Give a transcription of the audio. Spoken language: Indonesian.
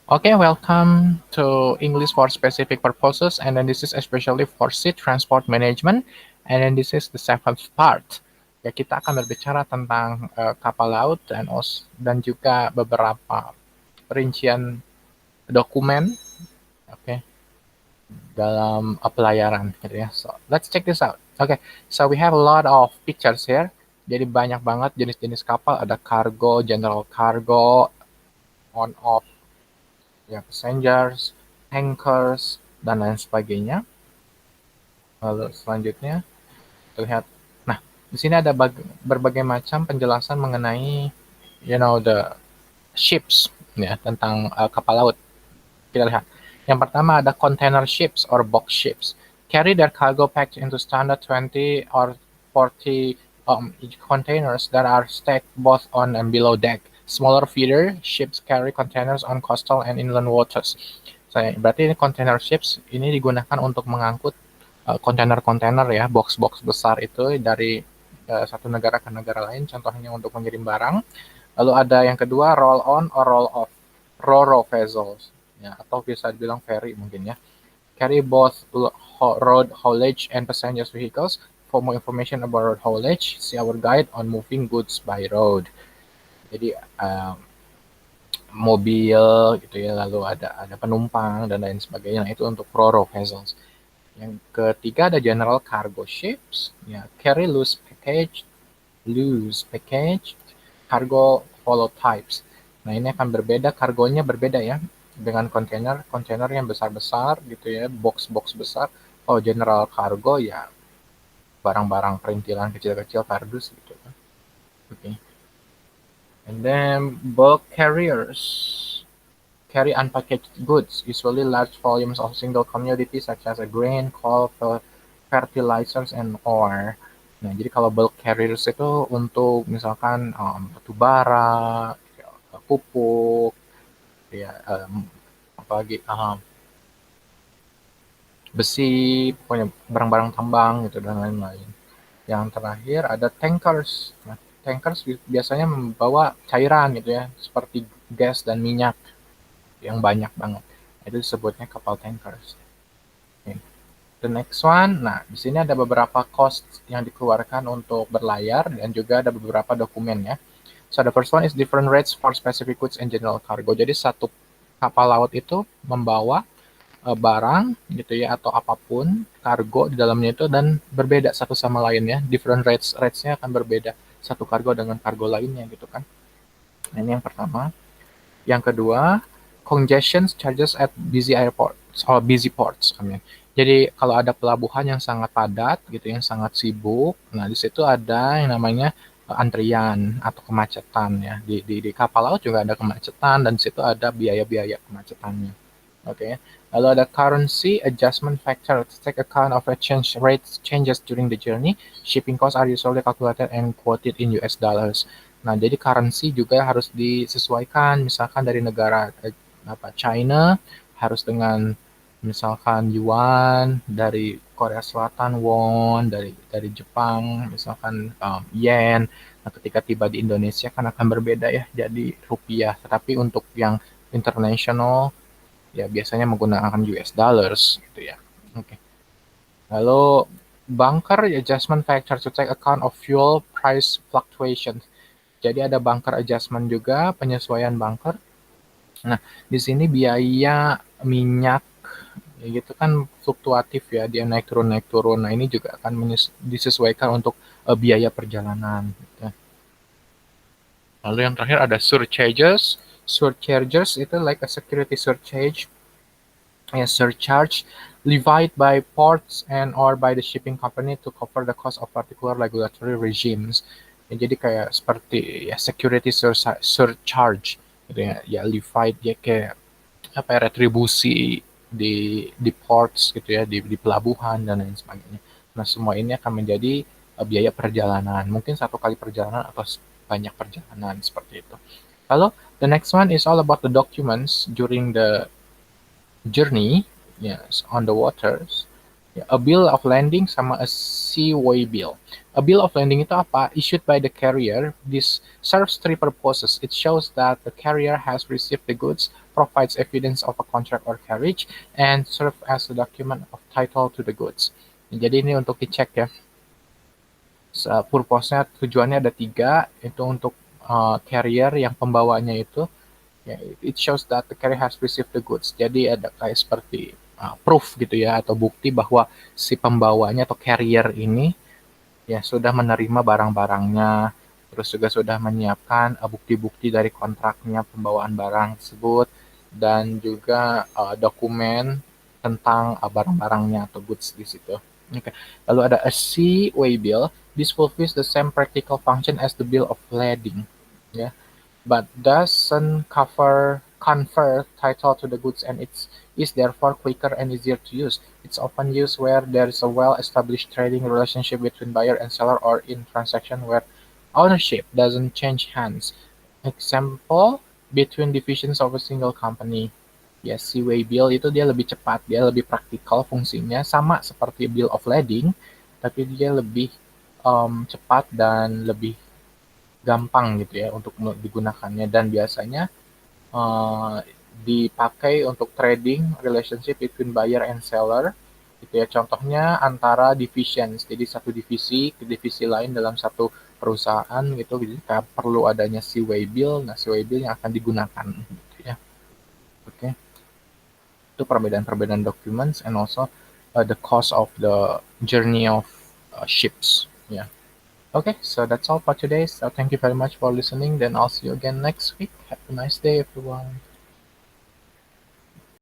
Okay, welcome to English for Specific Purposes, and then this is especially for sea transport management, and then this is the seventh part. Ya, kita akan berbicara tentang kapal laut dan juga beberapa perincian dokumen, oke, dalam pelayaran, gitu ya. So, let's check this out. Okay, so we have a lot of pictures here. Jadi banyak banget jenis-jenis kapal, ada cargo, general cargo, on-off, ya passengers, tankers, dan lain sebagainya. Lalu selanjutnya terlihat, nah di sini ada berbagai macam penjelasan mengenai, the ships, ya tentang kapal laut. Kita lihat. Yang pertama ada container ships or box ships. Carry their cargo packed into standard 20 or 40 containers that are stacked both on and below deck. Smaller feeder ships carry containers on coastal and inland waters. Berarti ini container ships ini digunakan untuk mengangkut kontainer-kontainer ya, box-box besar itu dari satu negara ke negara lain, contohnya untuk mengirim barang. Lalu ada yang kedua, roll on or roll off, ro-ro vessels, ya, atau bisa dibilang ferry mungkin ya. Carry both road haulage and passengers vehicles. For more information about road haulage, see our guide on moving goods by road. Jadi mobil gitu ya, lalu ada penumpang dan lain sebagainya. Nah, itu untuk ro-ro vessels. Yang ketiga ada general cargo ships, ya, carry loose package, cargo follow types. Nah, ini akan berbeda, kargonya berbeda ya, dengan kontainer yang besar-besar gitu ya, box-box besar. Oh, general cargo ya barang-barang perintilan kecil-kecil, kardus gitu kan. Oke. And then bulk carriers carry unpackaged goods, usually large volumes of single commodity such as a grain, coal, fertilizers, and ore. Nah, jadi kalau bulk carriers itu untuk misalkan batu bara, pupuk, ya, apalagi besi, pokoknya barang-barang tambang gitu dan lain-lain. Yang terakhir ada tankers. Nah, tankers biasanya membawa cairan gitu ya, seperti gas dan minyak yang banyak banget. Itu disebutnya kapal tankers. Okay. The next one, nah di sini ada beberapa cost yang dikeluarkan untuk berlayar dan juga ada beberapa dokumen ya. So the first one is different rates for specific goods and general cargo. Jadi satu kapal laut itu membawa barang gitu ya atau apapun kargo di dalamnya itu dan berbeda satu sama lain ya. Different ratesnya akan berbeda satu kargo dengan kargo lainnya gitu kan. Nah, ini yang pertama. Yang kedua, congestion charges at busy airports or busy ports. I mean. Jadi kalau ada pelabuhan yang sangat padat gitu, yang sangat sibuk, nah di situ ada yang namanya antrian atau kemacetan ya. Di kapal laut juga ada kemacetan dan di situ ada biaya-biaya kemacetannya. Oke. Lalu ada currency adjustment factor to take account of exchange rate changes during the journey. Shipping costs are usually calculated and quoted in US dollars. Nah, jadi currency juga harus disesuaikan. Misalkan dari negara China harus dengan misalkan yuan, dari Korea Selatan won, dari Jepang misalkan yen. Nah, ketika tiba di Indonesia kan akan berbeda ya, jadi rupiah. Tetapi untuk yang international ya biasanya menggunakan US dollars gitu ya. Oke. Lalu bunker adjustment factor to take account of fuel price fluctuations. Jadi ada bunker adjustment juga, penyesuaian bunker. Nah, di sini biaya minyak ya gitu kan fluktuatif ya, dia naik turun naik turun. Nah, ini juga akan disesuaikan untuk biaya perjalanan gitu. Lalu yang terakhir ada surcharges. Surcharges itu like a security surcharge, a surcharge levied by ports and or by the shipping company to cover the cost of particular regulatory regimes. Ya, jadi kayak seperti ya security surcharge gitu ya, ya levied ya kayak apa ya, retribusi di ports gitu ya, di pelabuhan dan lain sebagainya. Nah, semua ini akan menjadi biaya perjalanan. Mungkin satu kali perjalanan atau banyak perjalanan seperti itu. Lalu the next one is all about the documents during the journey, yes, on the waters. A bill of landing sama a seaway bill. A bill of landing itu apa? Issued by the carrier. This serves three purposes. It shows that the carrier has received the goods provides evidence of a contract or carriage and serve as a document of title to the goods. Jadi ini untuk dicek ya. Purpose-nya, tujuannya ada 3, itu untuk carrier yang pembawanya itu, ya, it shows that the carrier has received the goods. Jadi ada kayak seperti proof gitu ya, atau bukti bahwa si pembawanya atau carrier ini ya sudah menerima barang-barangnya, terus juga sudah menyiapkan bukti-bukti dari kontraknya pembawaan barang tersebut, dan juga dokumen tentang barang-barangnya atau goods di situ. Oke. Lalu ada a C-way bill. This fulfills the same practical function as the bill of lading, ya, but doesn't confer title to the goods, and it is therefore quicker and easier to use. It's often used where there is a well-established trading relationship between buyer and seller, or in transaction where ownership doesn't change hands. Example, between divisions of a single company. Ya, C-way bill itu dia lebih cepat, dia lebih praktikal fungsinya, sama seperti bill of lading, tapi dia lebih cepat dan lebih gampang gitu ya untuk digunakannya, dan biasanya dipakai untuk trading relationship between buyer and seller gitu ya. Contohnya antara divisions, jadi satu divisi ke divisi lain dalam satu perusahaan gitu, jika perlu adanya C-way bill, nah C-way bill yang akan digunakan gitu ya. Oke. Itu perbedaan-perbedaan documents, and also the cost of the journey of ships. Yeah. Okay, so that's all for today. So thank you very much for listening. Then I'll see you again next week. Have a nice day, everyone.